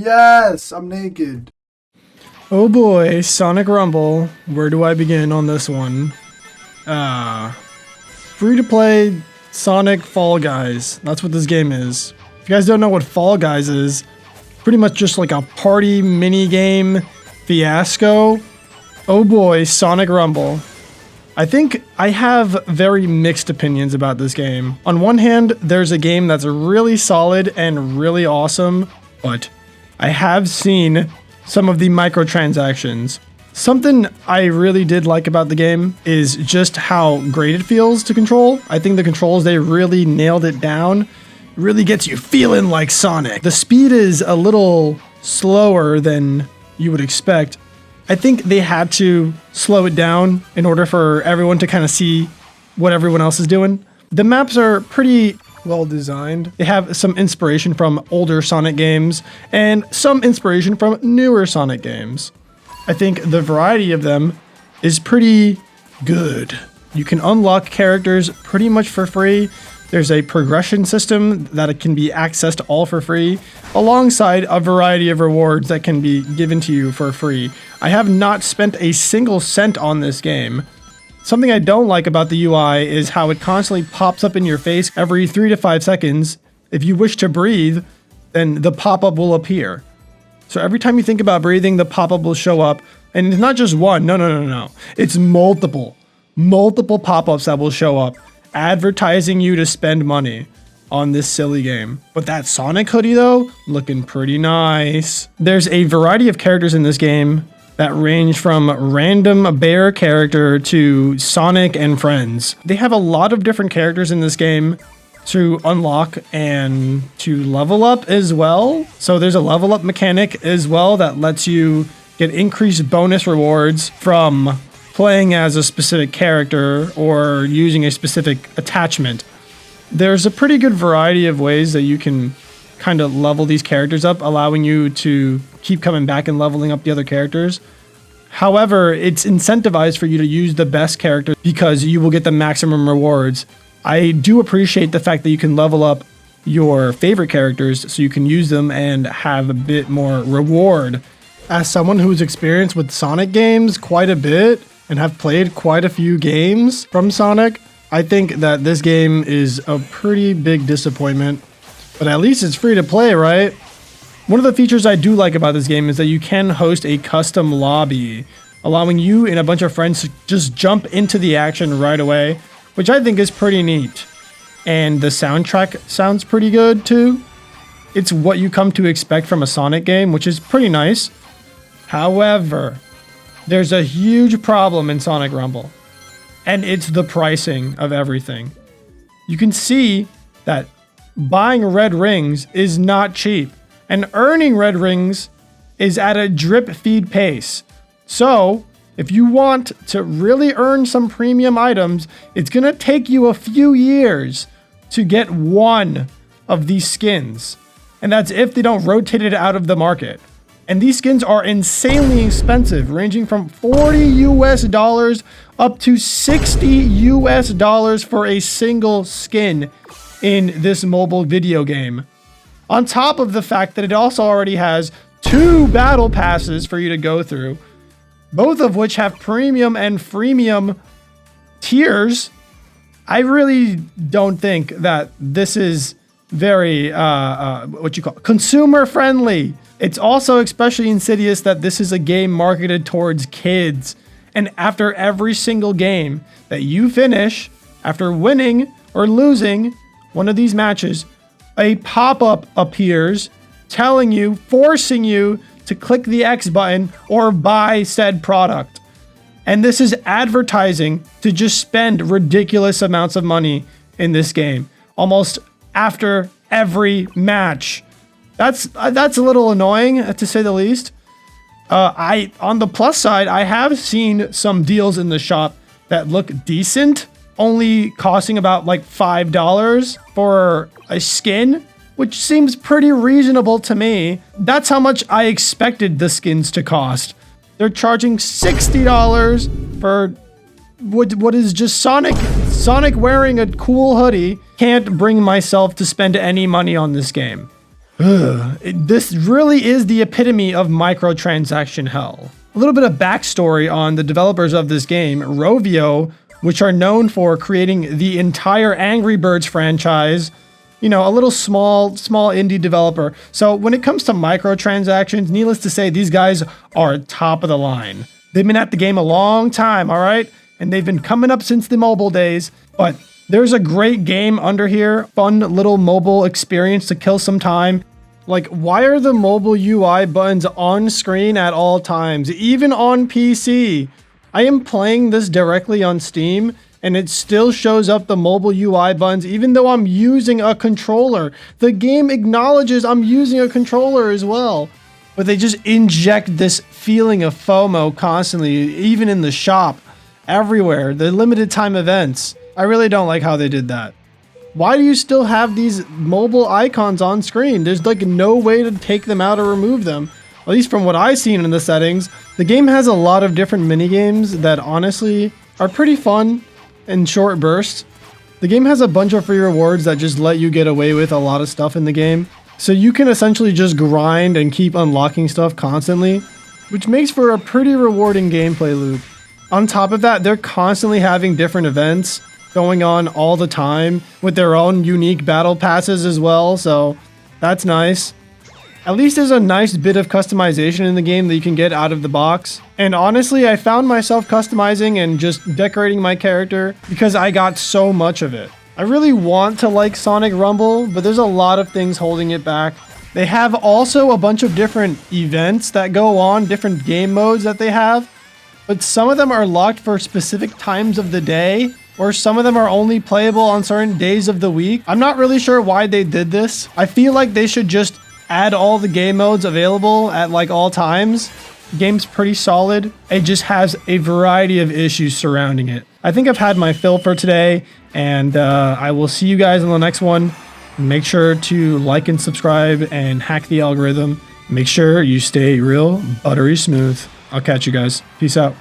Yes, I'm naked. Oh boy, Sonic Rumble. Where do I begin on this one? Free to play Sonic Fall Guys. That's what this game is. If you guys don't know what Fall Guys is, pretty much just like a party mini game fiasco. Oh boy, Sonic Rumble. I think I have very mixed opinions about this game. On one hand, there's a game that's really solid and really awesome, but I have seen some of the microtransactions. Something I really did like about the game is just how great it feels to control. I think the controls, they really nailed it down. Really gets you feeling like Sonic. The speed is a little slower than you would expect. I think they had to slow it down in order for everyone to kind of see what everyone else is doing. The maps are pretty well designed. They have some inspiration from older Sonic games and some inspiration from newer Sonic games. I think the variety of them is pretty good. You can unlock characters pretty much for free. There's a progression system that it can be accessed all for free, alongside a variety of rewards that can be given to you for free. I have not spent a single cent on this game. Something I don't like about the UI is how it constantly pops up in your face every 3 to 5 seconds. If you wish to breathe, then the pop-up will appear. So every time you think about breathing, the pop-up will show up. And it's not just one, no. It's multiple pop-ups that will show up, advertising you to spend money on this silly game. But that Sonic hoodie though, looking pretty nice. There's a variety of characters in this game that range from random bear character to Sonic and friends. They have a lot of different characters in this game to unlock and to level up as well. So there's a level up mechanic as well that lets you get increased bonus rewards from playing as a specific character or using a specific attachment. There's a pretty good variety of ways that you can kind of level these characters up, allowing you to keep coming back and leveling up the other characters. However, it's incentivized for you to use the best character because you will get the maximum rewards. I do appreciate the fact that you can level up your favorite characters so you can use them and have a bit more reward. As someone who's experienced with Sonic games quite a bit and have played quite a few games from Sonic, I think that this game is a pretty big disappointment. But at least it's free to play, right? One of the features I do like about this game is that you can host a custom lobby, allowing you and a bunch of friends to just jump into the action right away, which I think is pretty neat. And the soundtrack sounds pretty good too. It's what you come to expect from a Sonic game, which is pretty nice. However, there's a huge problem in Sonic Rumble, and it's the pricing of everything. You can see that buying red rings is not cheap, and earning red rings is at a drip feed pace. So if you want to really earn some premium items, it's gonna take you a few years to get one of these skins. And that's if they don't rotate it out of the market. And these skins are insanely expensive, ranging from $40 up to $60 for a single skin in this mobile video game. On top of the fact that it also already has 2 battle passes for you to go through, both of which have premium and freemium tiers. I really don't think that this is very, consumer friendly. It's also especially insidious that this is a game marketed towards kids. And after every single game that you finish, after winning or losing one of these matches, a pop-up appears telling you, forcing you to click the X button or buy said product. And this is advertising to just spend ridiculous amounts of money in this game, almost after every match. That's a little annoying, to say the least. On the plus side, I have seen some deals in the shop that look decent, only costing about like $5 for a skin, which seems pretty reasonable to me. That's how much I expected the skins to cost. They're charging $60 for what is just Sonic wearing a cool hoodie. Can't bring myself to spend any money on this game. This really is the epitome of microtransaction hell. A little bit of backstory on the developers of this game. Rovio, which are known for creating the entire Angry Birds franchise, you know, a little small indie developer. So when it comes to microtransactions, needless to say, these guys are top of the line. They've been at the game a long time, all right? And they've been coming up since the mobile days, but there's a great game under here, fun little mobile experience to kill some time. Like, why are the mobile UI buttons on screen at all times, even on PC? I am playing this directly on Steam, and it still shows up the mobile UI buttons, even though I'm using a controller. The game acknowledges I'm using a controller as well. But they just inject this feeling of FOMO constantly, even in the shop, everywhere, the limited time events. I really don't like how they did that. Why do you still have these mobile icons on screen? There's like no way to take them out or remove them. At least from what I've seen in the settings. The game has a lot of different minigames that honestly are pretty fun in short bursts. The game has a bunch of free rewards that just let you get away with a lot of stuff in the game. So you can essentially just grind and keep unlocking stuff constantly, which makes for a pretty rewarding gameplay loop. On top of that, they're constantly having different events going on all the time with their own unique battle passes as well, so that's nice. At least there's a nice bit of customization in the game that you can get out of the box. And honestly, I found myself customizing and just decorating my character because I got so much of it. I really want to like Sonic Rumble, but there's a lot of things holding it back. They have also a bunch of different events that go on, different game modes that they have, but some of them are locked for specific times of the day, or some of them are only playable on certain days of the week. I'm not really sure why they did this. I feel like they should just add all the game modes available at like all times. The game's pretty solid. It just has a variety of issues surrounding it. I think I've had my fill for today, and I will see you guys in the next one. Make sure to like and subscribe and hack the algorithm. Make sure you stay real buttery smooth. I'll catch you guys. Peace out.